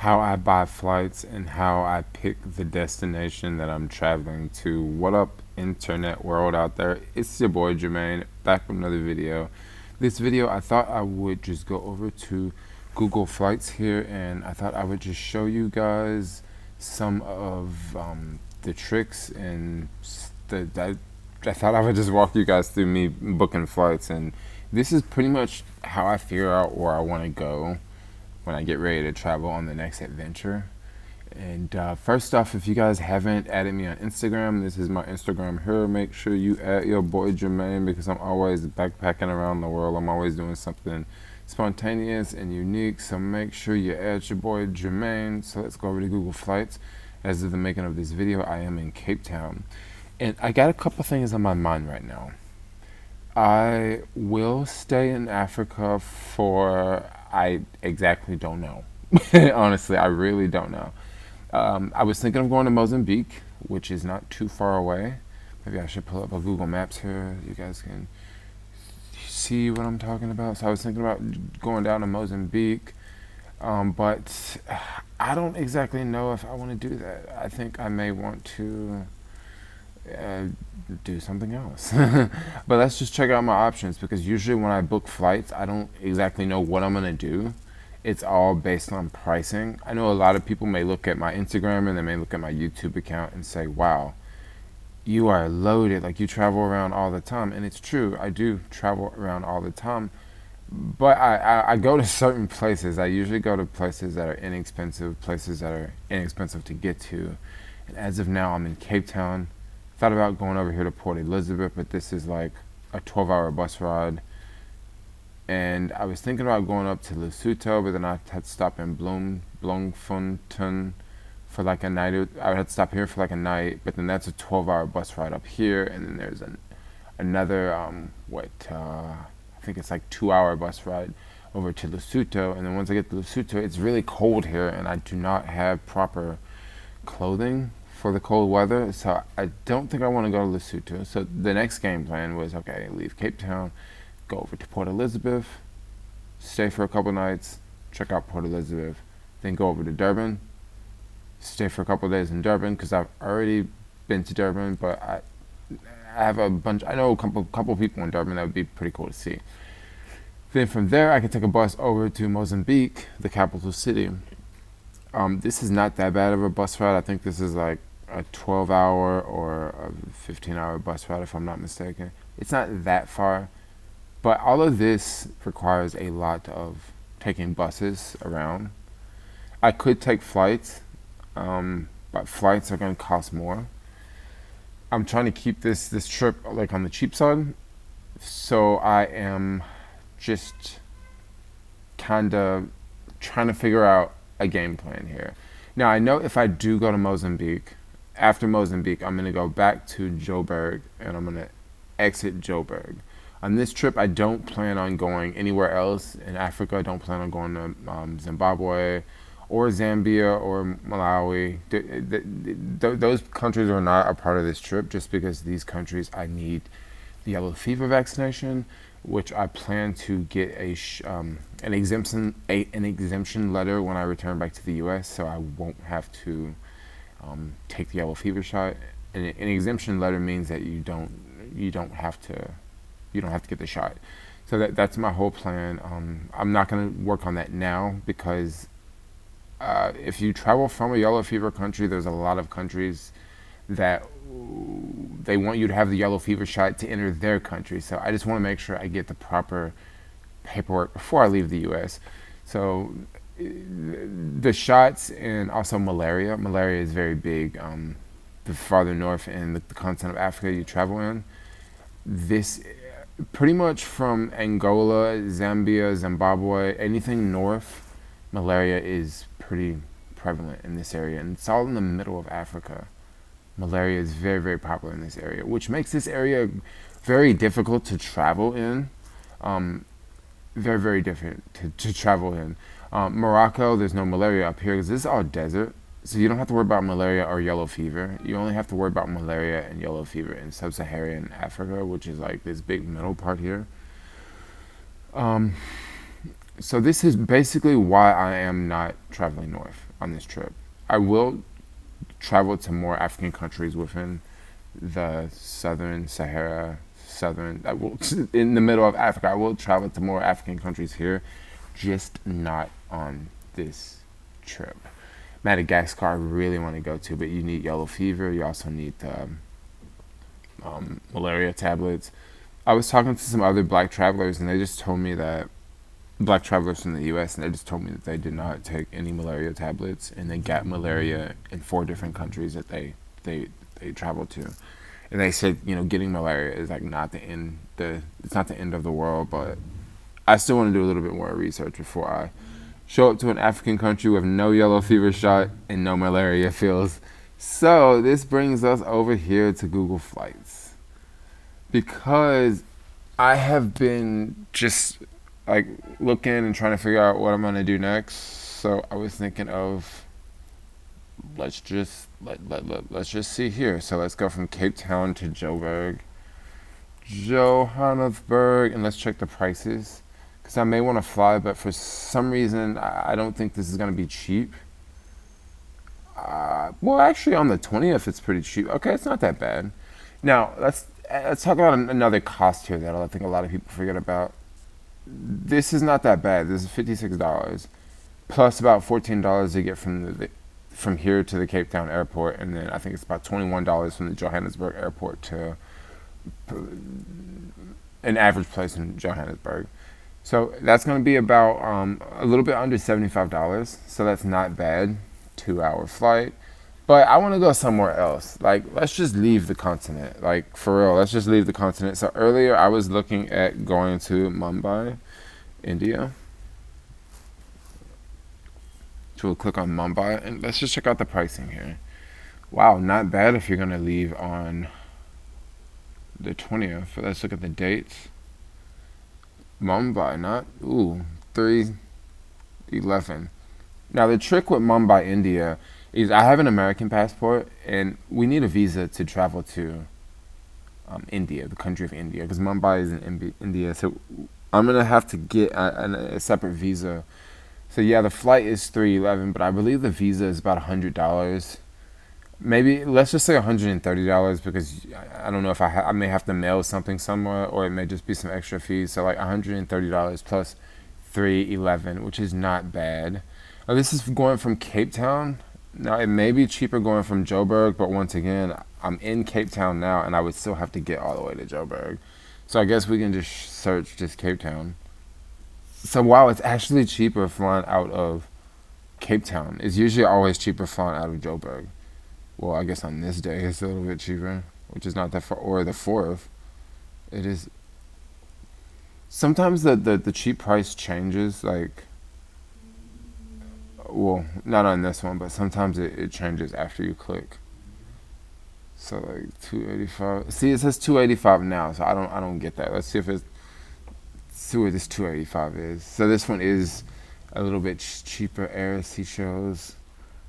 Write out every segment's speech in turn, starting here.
how I buy flights and how I pick the destination that I'm traveling to. What up, internet world out there? It's your boy Jermaine, back with another video. This video, I thought I would just go over to Google Flights here, and I thought I would just show you guys some of the tricks and I thought I would just walk you guys through me booking flights, and this is pretty much how I figure out where I want to go when I get ready to travel on the next adventure. And first off, if you guys haven't added me on Instagram, this is my Instagram here. Make sure you add your boy Jermaine, because I'm always backpacking around the world. I'm always doing something spontaneous and unique. So make sure you add your boy Jermaine. So let's go over to Google Flights. As of the making of this video, I am in Cape Town. And I got a couple things on my mind right now. I will stay in Africa for, I exactly don't know. Honestly, I really don't know. I was thinking of going to Mozambique, which is not too far away. Maybe I should pull up a Google Maps here. You guys can see what I'm talking about. So I was thinking about going down to Mozambique, but I don't exactly know if I want to do that. I think I may want to do something else. But let's just check out my options, because usually when I book flights, I don't exactly know what I'm going to do. It's all based on pricing. I know a lot of people may look at my Instagram and they may look at my YouTube account and say, wow, you are loaded, like you travel around all the time. And it's true, I do travel around all the time, but I go to certain places. I usually go to places that are inexpensive, places that are inexpensive to get to. And as of now, I'm in Cape Town. Thought about going over here to Port Elizabeth, but this is like a 12-hour bus ride. And I was thinking about going up to Lesotho, but then I had to stop in Bloemfontein for like a night. I would have to stop here for like a night, but then that's a 12-hour bus ride up here, and then there's another I think it's like 2-hour bus ride over to Lesotho. And then once I get to Lesotho, it's really cold here, and I do not have proper clothing for the cold weather, so I don't think I want to go to Lesotho. So the next game plan was, okay, leave Cape Town, go over to Port Elizabeth, stay for a couple nights, check out Port Elizabeth, then go over to Durban, stay for a couple days in Durban, because I've already been to Durban, but I have a bunch, I know a couple people in Durban that would be pretty cool to see. Then from there, I can take a bus over to Mozambique, the capital city. This is not that bad of a bus ride. I think this is like a 12-hour or a 15-hour bus ride, if I'm not mistaken. It's not that far. But all of this requires a lot of taking buses around. I could take flights, but flights are going to cost more. I'm trying to keep this trip like on the cheap side, so I am just kind of trying to figure out a game plan here. Now, I know if I do go to Mozambique, after Mozambique, I'm going to go back to Joburg, and I'm going to exit Joburg. On this trip, I don't plan on going anywhere else in Africa. I don't plan on going to Zimbabwe or Zambia or Malawi. Those countries are not a part of this trip, just because these countries I need the yellow fever vaccination, which I plan to get an exemption letter when I return back to the U.S., so I won't have to take the yellow fever shot. And an exemption letter means that you don't have to get the shot. So that's my whole plan. I'm not going to work on that now, because if you travel from a yellow fever country, there's a lot of countries that they want you to have the yellow fever shot to enter their country. So I just want to make sure I get the proper paperwork before I leave the U.S. So the shots, and also malaria. Malaria is very big. The farther north in the continent of Africa you travel in, this pretty much from Angola, Zambia, Zimbabwe, anything north, malaria is pretty prevalent in this area, and it's all in the middle of Africa. Malaria is very, very popular in this area, which makes this area very difficult to travel in. Very, very different to travel in. Morocco, there's no malaria up here because this is all desert. So you don't have to worry about malaria or yellow fever. You only have to worry about malaria and yellow fever in sub-Saharan Africa, which is like this big middle part here. So this is basically why I am not traveling north on this trip. I will travel to more African countries within the southern Sahara, southern. I will in the middle of Africa. I will travel to more African countries here, just not on this trip. Madagascar, I really want to go to, but you need yellow fever. You also need the malaria tablets. I was talking to some other black travelers, and they just told me that black travelers from the U.S. and they just told me that they did not take any malaria tablets, and they got malaria in 4 different countries that they traveled to, and they said getting malaria is like not the end it's not the end of the world, but I still want to do a little bit more research before I show up to an African country with no yellow fever shot and no malaria feels. So this brings us over here to Google Flights, because I have been just like looking and trying to figure out what I'm gonna do next. So I was thinking of let's just see here. So let's go from Cape Town to Johannesburg, and let's check the prices, because I may want to fly, but for some reason I don't think this is gonna be cheap. Well, actually, on the 20th, it's pretty cheap. Okay, it's not that bad. Now let's talk about another cost here that I think a lot of people forget about. This is not that bad. This is $56 plus about $14 to get from here to the Cape Town airport, and then I think it's about $21 from the Johannesburg airport to an average place in Johannesburg. So that's going to be about a little bit under $75. So that's not bad. 2-hour flight. But I want to go somewhere else. Like, let's just leave the continent. Like, for real, let's just leave the continent. So earlier I was looking at going to Mumbai, India. So we'll click on Mumbai, and let's just check out the pricing here. Wow, not bad if you're going to leave on the 20th. But let's look at the dates. Mumbai, 3/11. Now, the trick with Mumbai, India, is I have an American passport, and we need a visa to travel to India, the country of India, because Mumbai is in India. So I'm going to have to get a separate visa. So yeah, the flight is 3/11, but I believe the visa is about $100. Maybe let's just say $130, because I don't know if I may have to mail something somewhere, or it may just be some extra fees. So like $130 plus 3/11, which is not bad. Now, this is going from Cape Town. Now, it may be cheaper going from Joburg, but once again, I'm in Cape Town now, and I would still have to get all the way to Joburg. So I guess we can just search just Cape Town. So wow, it's actually cheaper flying out of Cape Town. It's usually always cheaper flying out of Joburg. Well, I guess on this day it's a little bit cheaper, which is not that far. Or the 4th. It is. Sometimes the cheap price changes, like, well, not on this one, but sometimes it changes after you click. So like 285. See, it says 285 now, so I don't get that. Let's see what this 285 is. So this one is a little bit cheaper. Air Seychelles,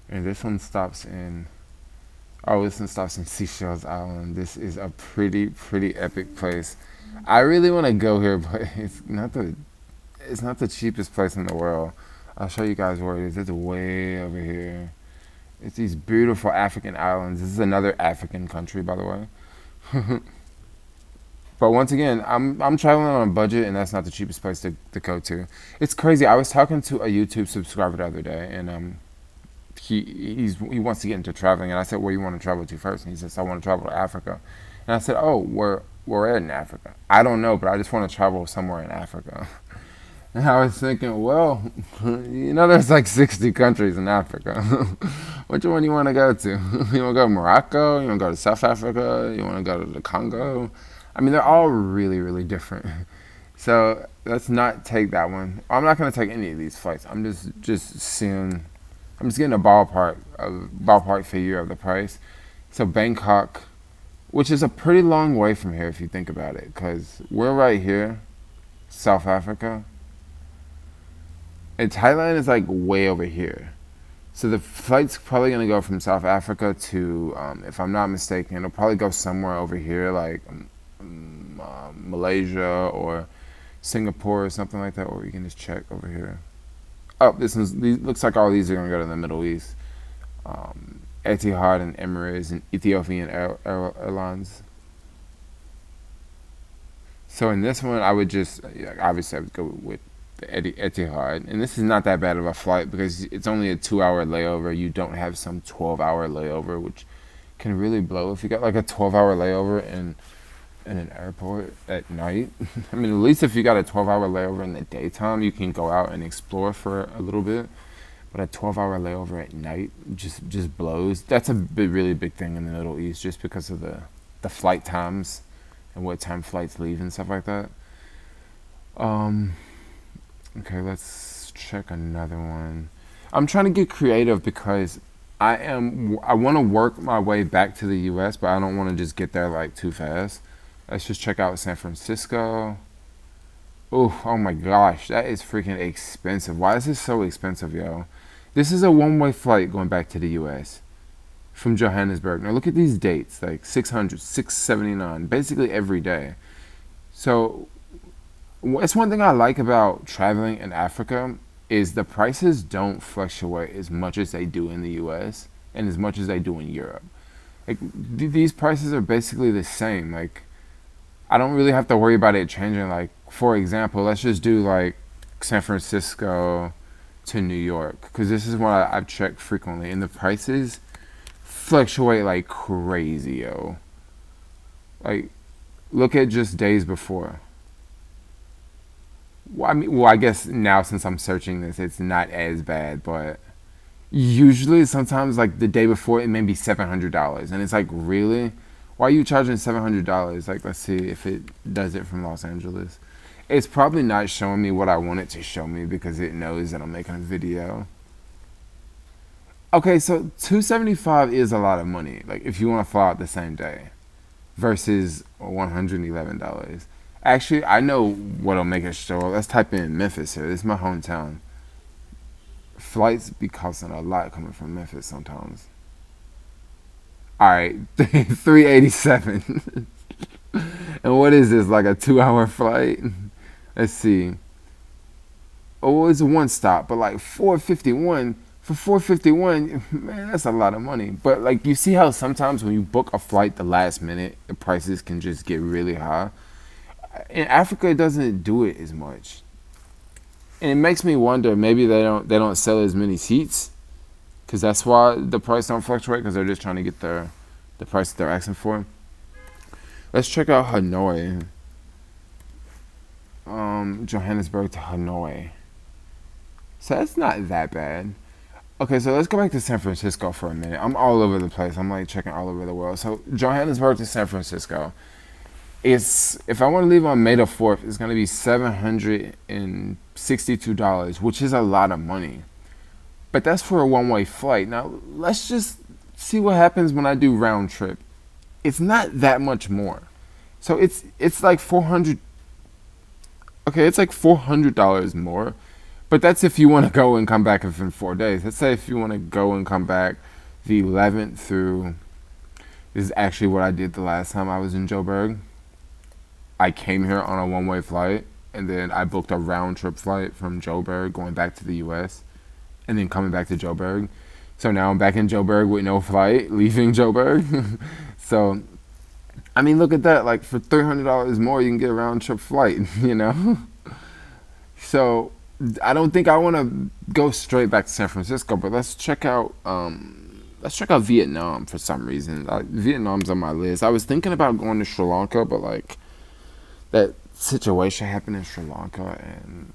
and this one stops in. Oh, this one stops in Seychelles Island. This is a pretty epic place. I really want to go here, but it's not the cheapest place in the world. I'll show you guys where it is. It's way over here. It's these beautiful African islands. This is another African country, by the way. But once again, I'm traveling on a budget, and that's not the cheapest place to go to. It's crazy. I was talking to a YouTube subscriber the other day, and he wants to get into traveling, and I said, where you want to travel to first? And he says, I want to travel to Africa. And I said, oh, where in Africa? I don't know, but I just want to travel somewhere in Africa. And I was thinking, well, there's like 60 countries in Africa. Which one you want to go to? You want to go to Morocco? You want to go to South Africa? You want to go to the Congo? I mean, they're all really different. So let's not take that one. I'm not going to take any of these flights. I'm just seeing. I'm just getting a ballpark figure of the price. So Bangkok, which is a pretty long way from here if you think about it, because we're right here, South Africa. And Thailand is like way over here. So the flight's probably going to go from South Africa to, if I'm not mistaken, it'll probably go somewhere over here, like Malaysia or Singapore or something like that, or you can just check over here. Oh, looks like all these are gonna go to the Middle East. Etihad and Emirates and Ethiopian Airlines. So in this one, I would just obviously I would go with the Etihad, and this is not that bad of a flight because it's only a 2 hour layover. You don't have some 12 hour layover, which can really blow if you got like a 12 hour layover in an airport at night. I mean, at least if you got a 12 hour layover in the daytime, you can go out and explore for a little bit. But a 12 hour layover at night just blows. That's a really big thing in the Middle East, just because of the flight times and what time flights leave and stuff like that. Um, okay, let's check another one. I'm trying to get creative because I want to work my way back to the U.S., but I don't want to just get there like too fast. Let's just check out San Francisco. Oh my gosh, that is freaking expensive. Why is this so expensive, yo? This is a one-way flight going back to the U.S. from Johannesburg. Now look at these dates, like 600, 679, basically every day. So it's one thing I like about traveling in Africa is the prices don't fluctuate as much as they do in the U.S. and as much as they do in Europe. Like these prices are basically the same. Like I don't really have to worry about it changing. Like for example, let's just do like San Francisco to New York, because this is what I've checked frequently, and the prices fluctuate like crazy, yo. Like look at just days before. Well, I guess now since I'm searching this, it's not as bad, but usually sometimes like the day before it may be $700, and it's like, really? Why are you charging $700? Like, let's see if it does it from Los Angeles. It's probably not showing me what I want it to show me because it knows that I'm making a video. Okay, so 275 is a lot of money. Like if you want to fly out the same day versus $111. Actually, I know what'll make it show. Let's type in Memphis here. This is my hometown. Flights be costing a lot coming from Memphis sometimes. All right, 387. And what is this? Like a 2 hour flight? Let's see. Oh, it's a one stop, but like 451 for 451, man, that's a lot of money. But like you see how sometimes when you book a flight the last minute, the prices can just get really high. In Africa, it doesn't do it as much, and it makes me wonder. Maybe they don't sell as many seats, because that's why the price don't fluctuate. Because they're just trying to get the price that they're asking for. Let's check out Hanoi. Johannesburg to Hanoi. So that's not that bad. Okay, so let's go back to San Francisco for a minute. I'm all over the place. I'm like checking all over the world. So Johannesburg to San Francisco. If I want to leave on May the 4th, it's going to be $762, which is a lot of money. But that's for a one-way flight. Now, let's just see what happens when I do round trip. It's not that much more. So it's like 400. Okay, it's like $400 more. But that's if you want to go and come back within 4 days. Let's say if you want to go and come back the 11th through. This is actually what I did the last time I was in Joburg. I came here on a one-way flight, and then I booked a round-trip flight from Joburg going back to the U.S., and then coming back to Joburg. So now I'm back in Joburg with no flight, leaving Joburg. So, I mean, look at that. Like, for $300 more, you can get a round-trip flight, you know? So, I don't think I want to go straight back to San Francisco, but let's check out Vietnam for some reason. Vietnam's on my list. I was thinking about going to Sri Lanka, but, like, that situation happened in Sri Lanka, and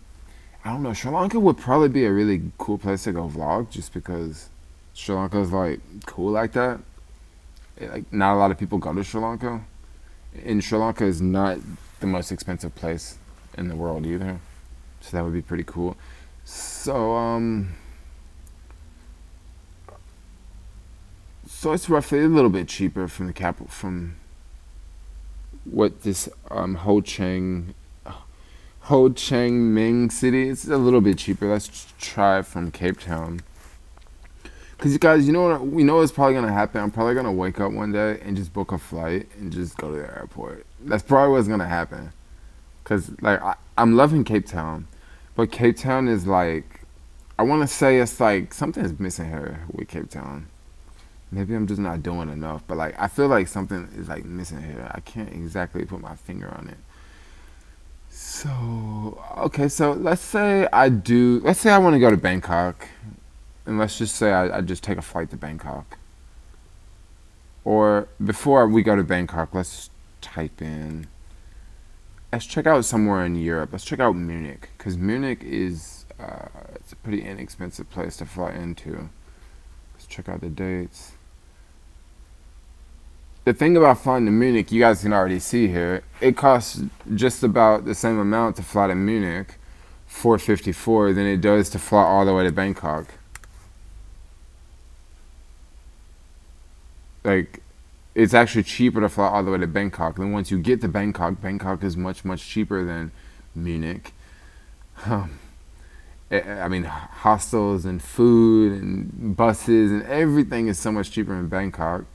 I don't know. Sri Lanka would probably be a really cool place to go vlog, just because Sri Lanka is like cool like that. Like not a lot of people go to Sri Lanka, and Sri Lanka is not the most expensive place in the world either, so that would be pretty cool. So so it's roughly a little bit cheaper from the capital from what this Ho Chi Minh City. It's a little bit cheaper. Let's try from Cape Town. Because you guys, you know what? We know what's probably going to happen. I'm probably going to wake up one day and just book a flight and just go to the airport. That's probably what's going to happen. Cause like I'm loving Cape Town, but Cape Town is like I want to say it's like something's missing here with Cape Town. Maybe I'm just not doing enough, but like I feel like something is like missing here. I can't exactly put my finger on it. So okay, so let's say I do. Let's say I want to go to Bangkok, and let's just say I just take a flight to Bangkok. Or before we go to Bangkok, let's type in. Let's check out somewhere in Europe. Let's check out Munich, because Munich is it's a pretty inexpensive place to fly into. Let's check out the dates. The thing about flying to Munich, you guys can already see here, it costs just about the same amount to fly to Munich, 454, than it does to fly all the way to Bangkok. Like, it's actually cheaper to fly all the way to Bangkok. Then once you get to Bangkok, Bangkok is much, much cheaper than Munich. Um, I mean, hostels and food and buses and everything is so much cheaper in Bangkok.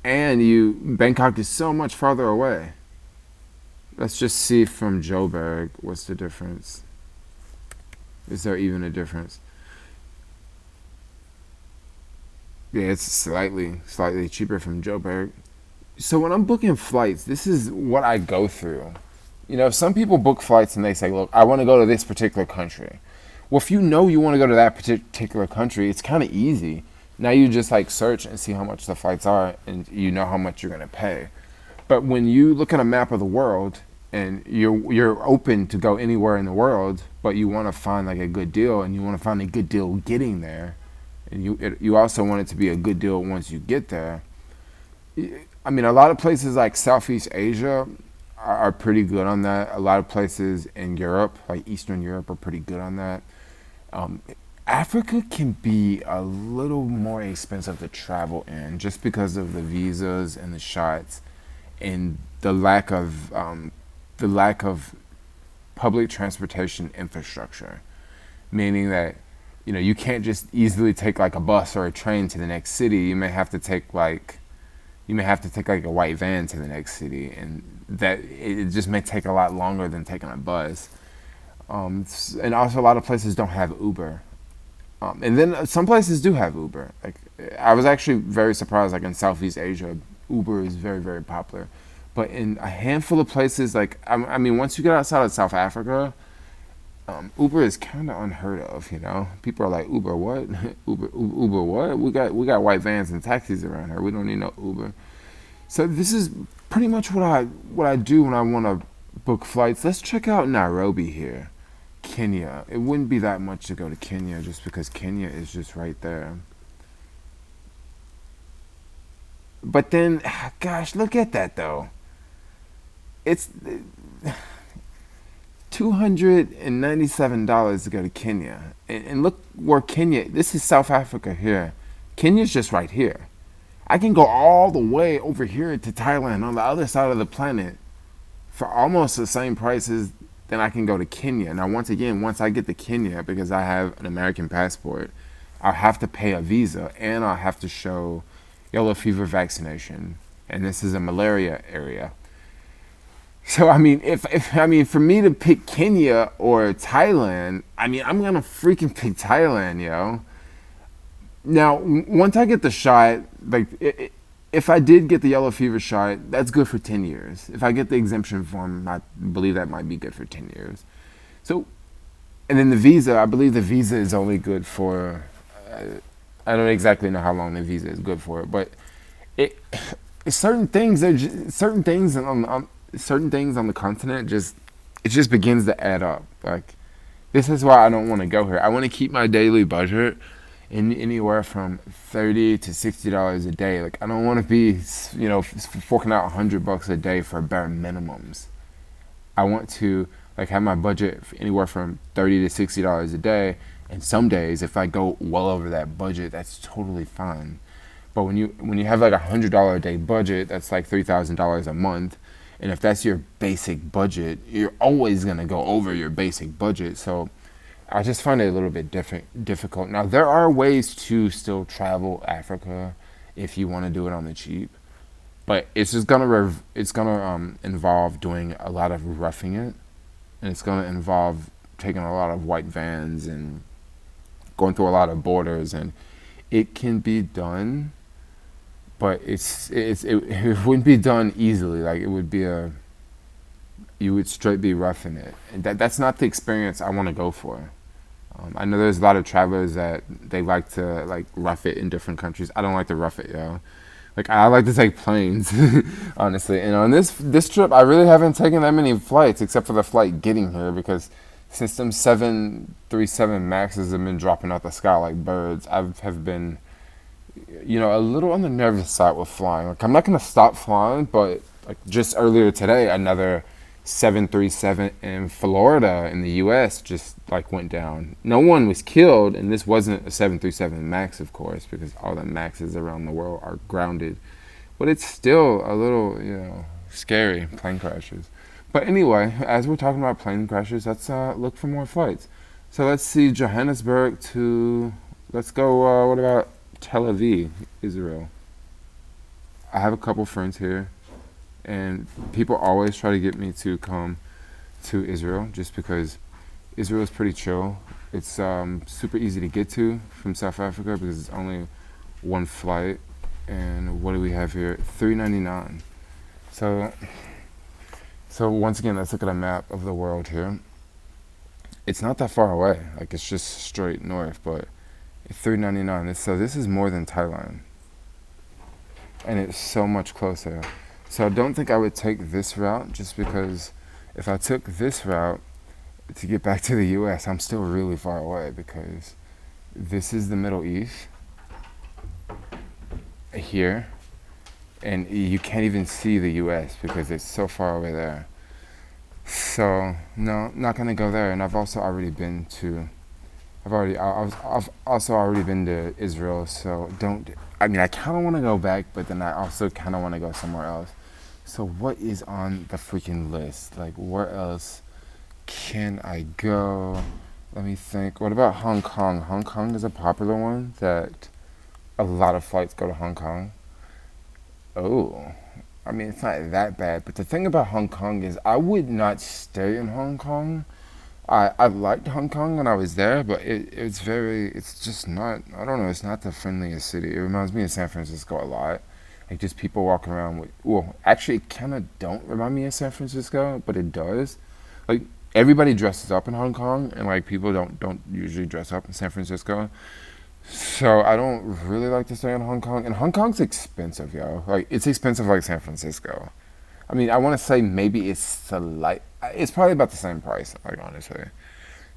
And Bangkok is so much farther away. Let's just see from Joburg what's the difference. Is there even a difference? Yeah, it's slightly cheaper from Joburg. So when I'm booking flights, this is what I go through. You know, some people book flights and they say, "Look, I want to go to this particular country." Well, if you know you want to go to that particular country, it's kind of easy. Now you just like search and see how much the flights are, and you know how much you're gonna pay. But when you look at a map of the world and you're open to go anywhere in the world, but you want to find like a good deal, and you want to find a good deal getting there, and you also want it to be a good deal once you get there. I mean, a lot of places like Southeast Asia are pretty good on that. A lot of places in Europe, like Eastern Europe, are pretty good on that. Um, Africa can be a little more expensive to travel in just because of the visas and the shots and the lack of public transportation infrastructure, meaning that you can't just easily take like a bus or a train to the next city. You may have to take like a white van to the next city, and that it just may take a lot longer than taking a bus. And also, a lot of places don't have Uber. And then some places do have Uber. Like I was actually very surprised. Like in Southeast Asia, Uber is very, very popular. But in a handful of places, like I mean, once you get outside of South Africa, Uber is kind of unheard of. People are like, Uber what? Uber what? We got white vans and taxis around here. We don't need no Uber. So this is pretty much what I do when I want to book flights. Let's check out Nairobi here. Kenya. It wouldn't be that much to go to Kenya just because Kenya is just right there. But then, gosh, look at that though. It's $297 to go to Kenya. And look where Kenya, this is South Africa here. Kenya's just right here. I can go all the way over here to Thailand on the other side of the planet for almost the same prices then I can go to Kenya. Now, once again, once I get to Kenya, because I have an American passport, I'll have to pay a visa and I'll have to show yellow fever vaccination. And this is a malaria area. So, I mean, if for me to pick Kenya or Thailand, I mean, I'm going to freaking pick Thailand, yo. Now, once I get the shot, like, if I did get the yellow fever shot, that's good for 10 years. If I get the exemption form, I believe that might be good for 10 years. So, and then the visa, I believe the visa is only good for, I don't exactly know how long the visa is good for, but certain things on the continent it just begins to add up. Like, this is why I don't want to go here. I want to keep my daily budget in anywhere from $30 to $60 a day. Like, I don't want to be, forking out $100 a day for bare minimums. I want to have my budget anywhere from $30 to $60 a day. And some days, if I go well over that budget, that's totally fine. But when you have like $100 a day budget, that's like $3,000 a month. And if that's your basic budget, you're always gonna go over your basic budget. So I just find it a little bit difficult. Now, there are ways to still travel Africa if you want to do it on the cheap. but it's gonna involve doing a lot of roughing it, and it's gonna involve taking a lot of white vans and going through a lot of borders, and it can be done, but it wouldn't be done easily. Like it would be a you would straight be roughing it, and that's not the experience I want to go for. I know there's a lot of travelers that they like to like rough it in different countries. I don't like to rough it, yo. Like I like to take planes, honestly. And on this trip, I really haven't taken that many flights except for the flight getting here because since them 737 Maxes have been dropping out the sky like birds, have been, a little on the nervous side with flying. Like I'm not gonna stop flying, but like just earlier today, another 737 in Florida in the U.S. just like went down. No one was killed, and this wasn't a 737 Max, of course, because all the Maxes around the world are grounded. But it's still a little, scary, plane crashes. But anyway, as we're talking about plane crashes, let's look for more flights. So let's see Johannesburg to, let's go, what about Tel Aviv, Israel? I have a couple friends here, and people always try to get me to come to Israel just because Israel is pretty chill. It's super easy to get to from South Africa because it's only one flight. And what do we have here? $3.99. So once again, let's look at a map of the world here. It's not that far away. Like it's just straight north, but it's $3.99. So this is more than Thailand, and it's so much closer. So I don't think I would take this route just because if I took this route to get back to the U.S., I'm still really far away because this is the Middle East here, and you can't even see the U.S. because it's so far over there. So no, not gonna go there. And I've also already been to, I've also already been to Israel. So I kind of want to go back, but then I also kind of want to go somewhere else. So what is on the freaking list? Like, where else can I go? Let me think. What about Hong Kong? Hong Kong is a popular one that a lot of flights go to Hong Kong. Oh, it's not that bad. But the thing about Hong Kong is I would not stay in Hong Kong. I liked Hong Kong when I was there, but it's just not, I don't know, it's not the friendliest city. It reminds me of San Francisco a lot. Like just people walking around with, well, actually it kind of don't remind me of San Francisco, but it does. Like everybody dresses up in Hong Kong, and like people don't usually dress up in San Francisco. So I don't really like to stay in Hong Kong, and Hong Kong's expensive, yo. Like it's expensive like San Francisco. I want to say maybe it's probably about the same price, like honestly.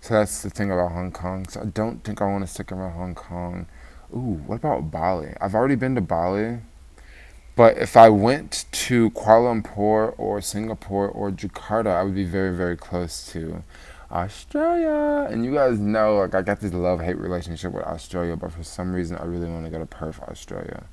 So that's the thing about Hong Kong. So I don't think I want to stick around Hong Kong. Ooh, what about Bali? I've already been to Bali. But if I went to Kuala Lumpur or Singapore or Jakarta, I would be very, very close to Australia. And you guys know, like, I got this love-hate relationship with Australia, but for some reason, I really want to go to Perth, Australia.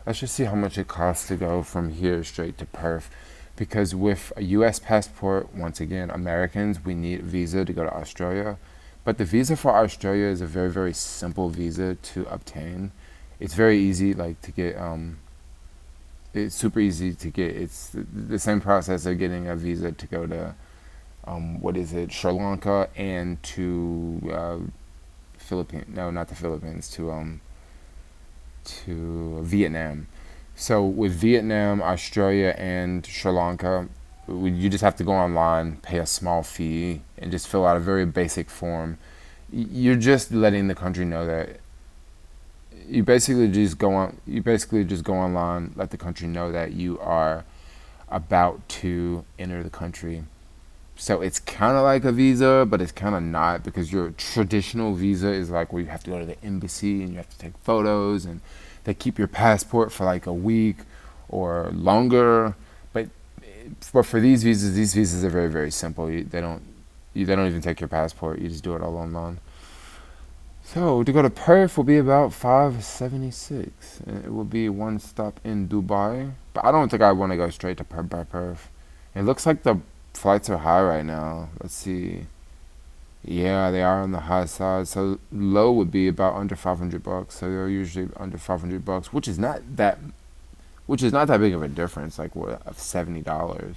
Let's just see how much it costs to go from here straight to Perth. Because with a U.S. passport, once again, Americans, we need a visa to go to Australia. But the visa for Australia is a very, very simple visa to obtain. It's very easy, like, to get... it's super easy to get. It's the same process of getting a visa to go to, Sri Lanka and to Philippines. No, not the Philippines. To Vietnam. So with Vietnam, Australia, and Sri Lanka, you just have to go online, pay a small fee, and just fill out a very basic form. You're just letting the country know that. You basically just go online, let the country know that you are about to enter the country. So it's kind of like a visa, but it's kind of not, because your traditional visa is like where you have to go to the embassy and you have to take photos, and they keep your passport for like a week or longer. But for these visas are very, very simple. They don't even take your passport. You just do it all online. So to go to Perth will be about $5.76. It will be one stop in Dubai, but I don't think I want to go straight to Perth. It looks like the flights are high right now. Let's see. Yeah, they are on the high side. So low would be about under $500. So they're usually under $500, which is not that which is not that big of a difference, like what, of $70.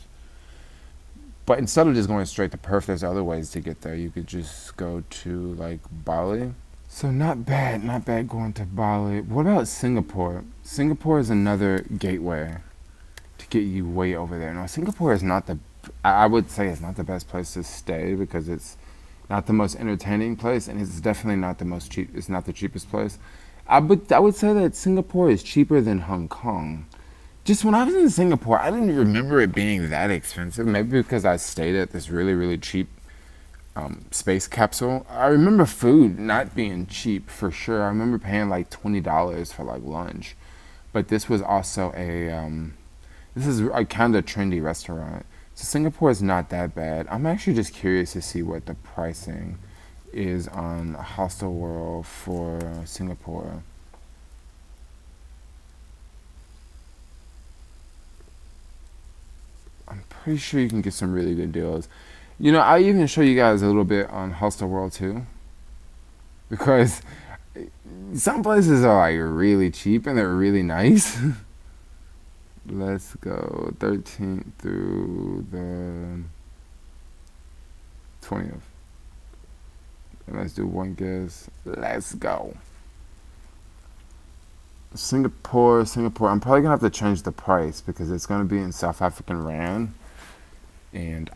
But instead of just going straight to Perth, there's other ways to get there. You could just go to like Bali. So not bad going to Bali. What about Singapore? Singapore is another gateway to get you way over there. Now, Singapore is not the, I would say it's not the best place to stay because it's not the most entertaining place, and it's definitely not the most cheap. It's not the cheapest place. I would say that Singapore is cheaper than Hong Kong. Just when I was in Singapore, I didn't remember it being that expensive. Maybe because I stayed at this really, really cheap space capsule. I remember food not being cheap for sure. I remember paying like $20 for like lunch, but this was also this is a kind of trendy restaurant. So Singapore is not that bad. I'm actually just curious to see what the pricing is on Hostel World for Singapore. I'm pretty sure you can get some really good deals. I even show you guys a little bit on Hostel World too, because some places are like really cheap and they're really nice. Let's go 13th through the 20th. And let's do one guess. Let's go. Singapore. I'm probably gonna have to change the price because it's gonna be in South African rand, and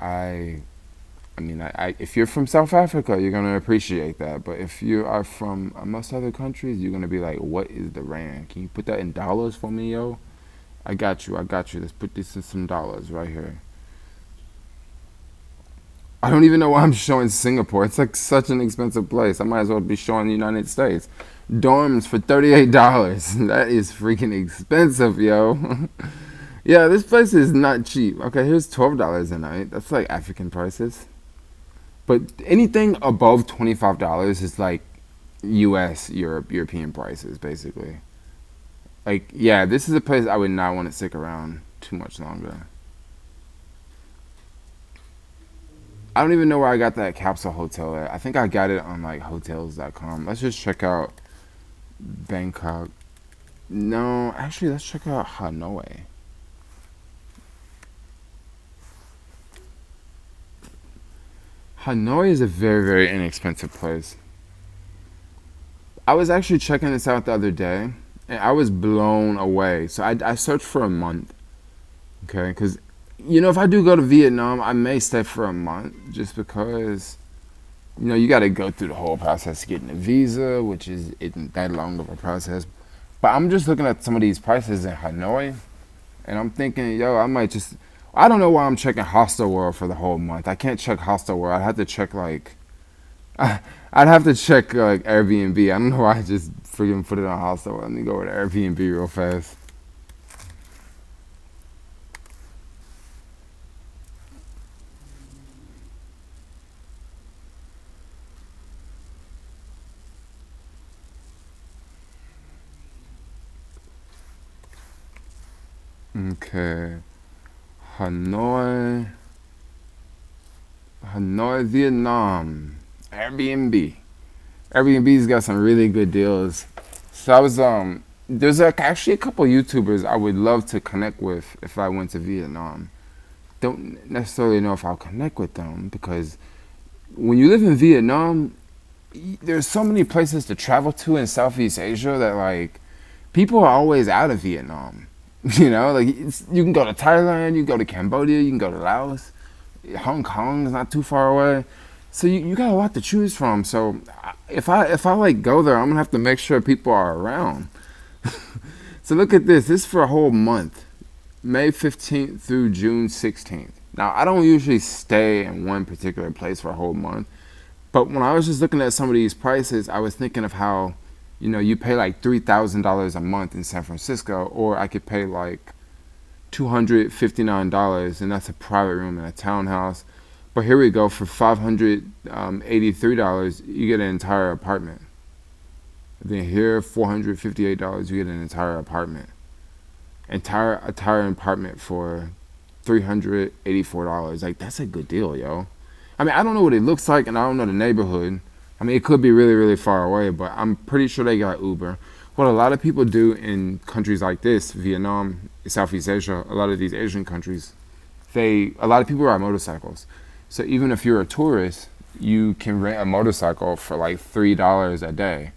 if you're from South Africa, you're gonna appreciate that. But if you are from most other countries, you're gonna be like, "What is the rand? Can you put that in dollars for me, yo?" I got you. Let's put this in some dollars right here. I don't even know why I'm showing Singapore. It's like such an expensive place. I might as well be showing the United States. Dorms for $38. That is freaking expensive, yo. Yeah, this place is not cheap. Okay, here's $12 a night. That's like African prices. But anything above $25 is like US, European prices, basically. Like, yeah, this is a place I would not want to stick around too much longer. I don't even know where I got that capsule hotel at. I think I got it on like hotels.com. Let's just check out Bangkok. No, actually, let's check out Hanoi. Hanoi is a very, very inexpensive place. I was actually checking this out the other day, and I was blown away. So I searched for a month, okay? Because, if I do go to Vietnam, I may stay for a month just because, you got to go through the whole process of getting a visa, which isn't that long of a process. But I'm just looking at some of these prices in Hanoi, and I'm thinking, I might just. I don't know why I'm checking Hostel World for the whole month. I can't check Hostel World. I'd have to check like Airbnb. I don't know why I just freaking put it on Hostel World. Let me go with Airbnb real fast. Okay. Hanoi, Vietnam. Airbnb. Airbnb's got some really good deals. So I was there's actually a couple YouTubers I would love to connect with if I went to Vietnam. Don't necessarily know if I'll connect with them because when you live in Vietnam, there's so many places to travel to in Southeast Asia that like people are always out of Vietnam. Like you can go to Thailand, you can go to Cambodia, you can go to Laos, Hong Kong is not too far away. So you got a lot to choose from. So if I like go there, I'm gonna have to make sure people are around. So look at this. This is for a whole month, May 15th through June 16th. Now I don't usually stay in one particular place for a whole month, but when I was just looking at some of these prices, I was thinking of how you pay like $3,000 a month in San Francisco, or I could pay like $259, and that's a private room in a townhouse. But here we go, for $583, you get an entire apartment. Then here, $458, you get an entire apartment. Entire apartment for $384. Like, that's a good deal, yo. I mean, I don't know what it looks like, and I don't know the neighborhood. I mean, it could be really, really far away, but I'm pretty sure they got Uber. What a lot of people do in countries like this, Vietnam, Southeast Asia, a lot of these Asian countries, a lot of people ride motorcycles. So even if you're a tourist, you can rent a motorcycle for like $3 a day.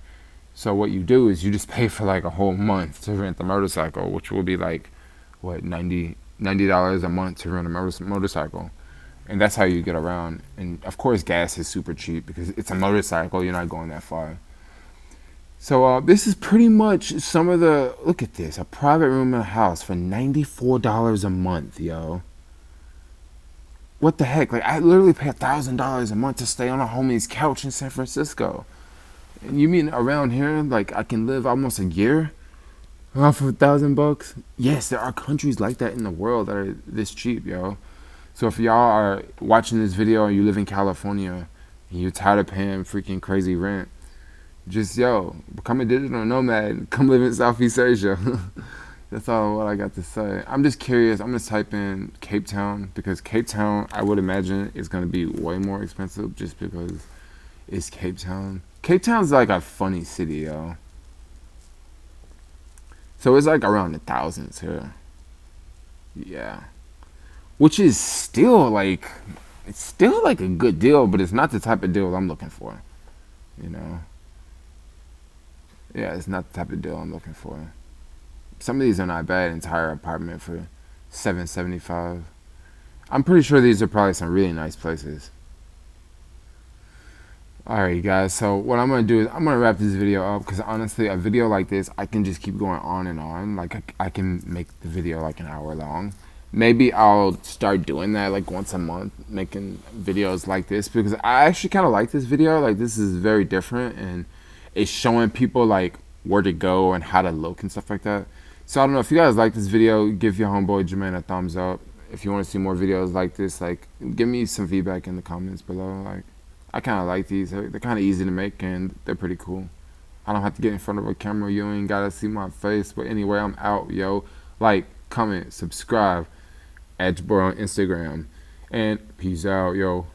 So what you do is you just pay for like a whole month to rent the motorcycle, which will be like what, $90 a month to rent a motorcycle. And that's how you get around. And of course gas is super cheap because it's a motorcycle, you're not going that far. So this is pretty much some of the, look at this, a private room in a house for $94 a month, yo. What the heck? Like, I literally pay $1,000 a month to stay on a homie's couch in San Francisco. And you mean around here, like, I can live almost a year off of $1,000? Yes, there are countries like that in the world that are this cheap, yo. So if y'all are watching this video and you live in California and you're tired of paying freaking crazy rent, just, become a digital nomad. Come live in Southeast Asia. That's all what I got to say. I'm just curious. I'm going to type in Cape Town because Cape Town, I would imagine, is going to be way more expensive just because it's Cape Town. Cape Town's like a funny city, yo. So it's like around the thousands here. Yeah. Which is still like, it's still like a good deal, but it's not the type of deal I'm looking for. You know? Yeah, it's not the type of deal I'm looking for. Some of these are not bad. Entire apartment for $775. I'm pretty sure these are probably some really nice places. Alright guys, so what I'm going to do is I'm going to wrap this video up because honestly a video like this I can just keep going on and on. Like I can make the video like an hour long. Maybe I'll start doing that like once a month, making videos like this because I actually kind of like this video. Like this is very different and it's showing people like where to go and how to look and stuff like that. So I don't know if you guys like this video, give your homeboy Jermaine a thumbs up. If you want to see more videos like this, like give me some feedback in the comments below. Like I kind of like these. They're kind of easy to make and they're pretty cool. I don't have to get in front of a camera. You ain't gotta see my face. But anyway, I'm out, yo. Like, comment, subscribe, @Jabor on Instagram, and peace out, yo.